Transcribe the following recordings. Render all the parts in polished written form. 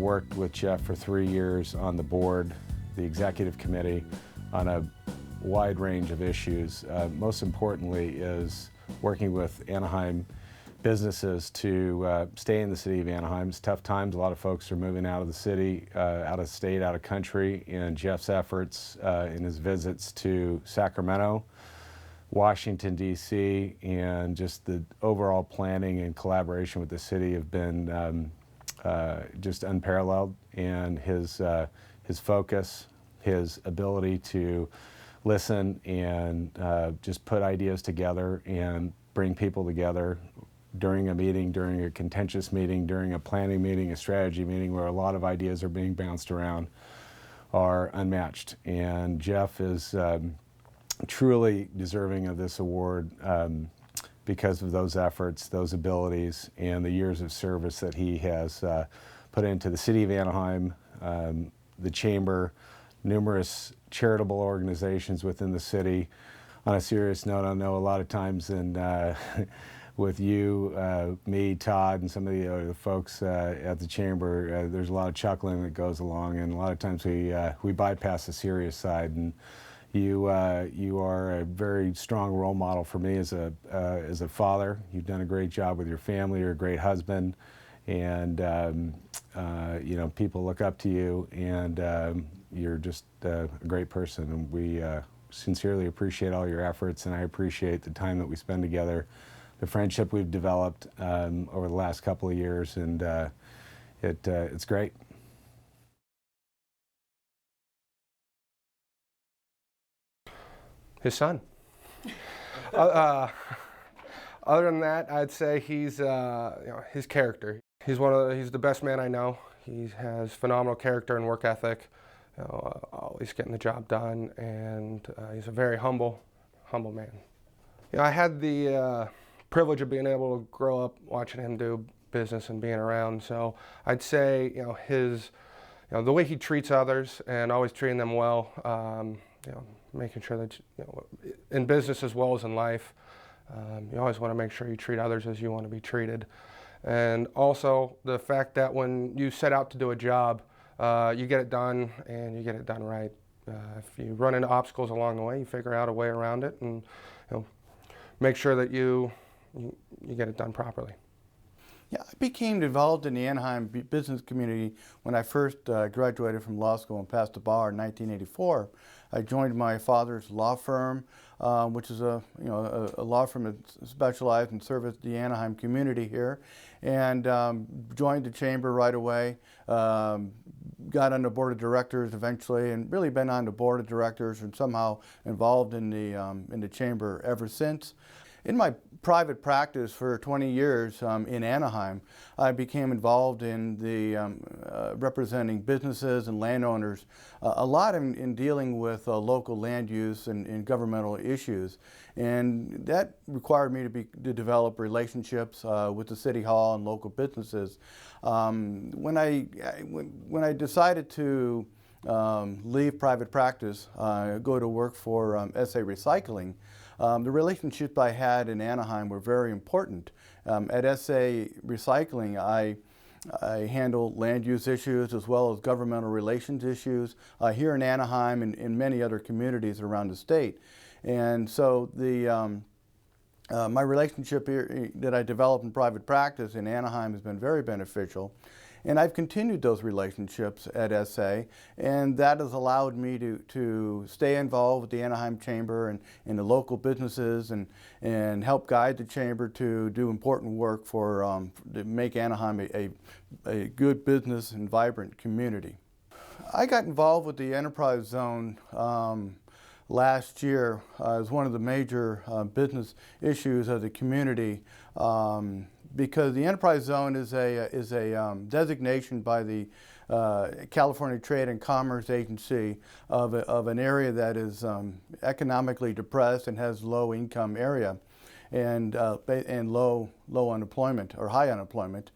worked with Jeff for 3 years on the board, the executive committee, on a wide range of issues. Most importantly is working with Anaheim businesses to stay in the city of Anaheim. It's tough times. A lot of folks are moving out of the city, out of state, out of country, and Jeff's efforts in his visits to Sacramento, Washington, D.C., and just the overall planning and collaboration with the city have been just unparalleled. And his focus, his ability to listen and just put ideas together and bring people together during a meeting, during a contentious meeting, during a planning meeting, a strategy meeting where a lot of ideas are being bounced around, are unmatched. And Jeff is truly deserving of this award because of those efforts, those abilities, and the years of service that he has put into the city of Anaheim, the chamber, numerous charitable organizations within the city. On a serious note, I know a lot of times with you, me, Todd, and some of the other folks at the chamber, there's a lot of chuckling that goes along, and a lot of times we bypass the serious side. And you are a very strong role model for me as a father. You've done a great job with your family. You're a great husband, and you know, people look up to you, and you're just a great person. And we sincerely appreciate all your efforts, and I appreciate the time that we spend together, the friendship we've developed over the last couple of years, and it's great. His son. Other than that, I'd say he's you know, his character. He's the best man I know. He has phenomenal character and work ethic. You know, always getting the job done, and he's a very humble man. You know, I had the privilege of being able to grow up watching him do business and being around. So I'd say, you know, the way he treats others and always treating them well. You know, making sure that, you know, in business as well as in life, you always want to make sure you treat others as you want to be treated. And also the fact that when you set out to do a job, you get it done, and you get it done right. If you run into obstacles along the way, you figure out a way around it, and you know, make sure that you get it done properly. Yeah, I became involved in the Anaheim business community when I first graduated from law school and passed the bar in 1984. I joined my father's law firm, which is a law firm that specialized and serviced the Anaheim community here, and joined the chamber right away. Got on the board of directors eventually, and really been on the board of directors and somehow involved in the chamber ever since. In my private practice for 20 years in Anaheim, I became involved in the representing businesses and landowners, a lot in dealing with local land use and governmental issues. And that required me to develop relationships with the City Hall and local businesses. When I decided to leave private practice, go to work for SA Recycling, the relationships I had in Anaheim were very important. At SA Recycling, I handle land use issues as well as governmental relations issues here in Anaheim and in many other communities around the state. And so my relationship here, that I developed in private practice in Anaheim has been very beneficial. And I've continued those relationships at SA, and that has allowed me to stay involved with the Anaheim Chamber and the local businesses, and help guide the Chamber to do important work to make Anaheim a good business and vibrant community. I got involved with the Enterprise Zone last year as one of the major business issues of the community. Because the Enterprise Zone is a designation by the California Trade and Commerce Agency of an area that is economically depressed and has low income area and low unemployment or high unemployment.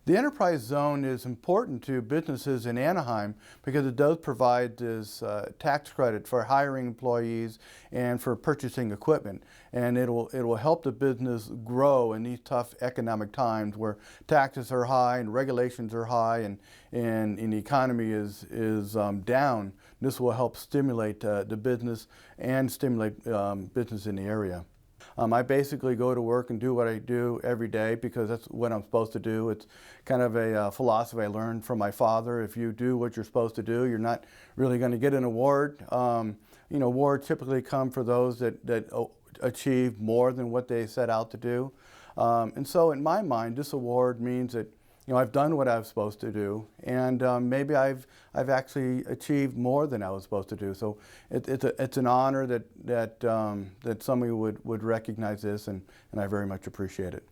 The enterprise zone is important to businesses in Anaheim because it does provide this tax credit for hiring employees and for purchasing equipment. And it will help the business grow in these tough economic times where taxes are high and regulations are high and the economy is down. This will help stimulate the business and stimulate business in the area. I basically go to work and do what I do every day because that's what I'm supposed to do. It's kind of a philosophy I learned from my father. If you do what you're supposed to do, you're not really going to get an award. You know, awards typically come for those that achieve more than what they set out to do. And so in my mind, this award means that, you know, I've done what I was supposed to do, and maybe I've actually achieved more than I was supposed to do. So it's an honor that somebody would recognize this, and I very much appreciate it.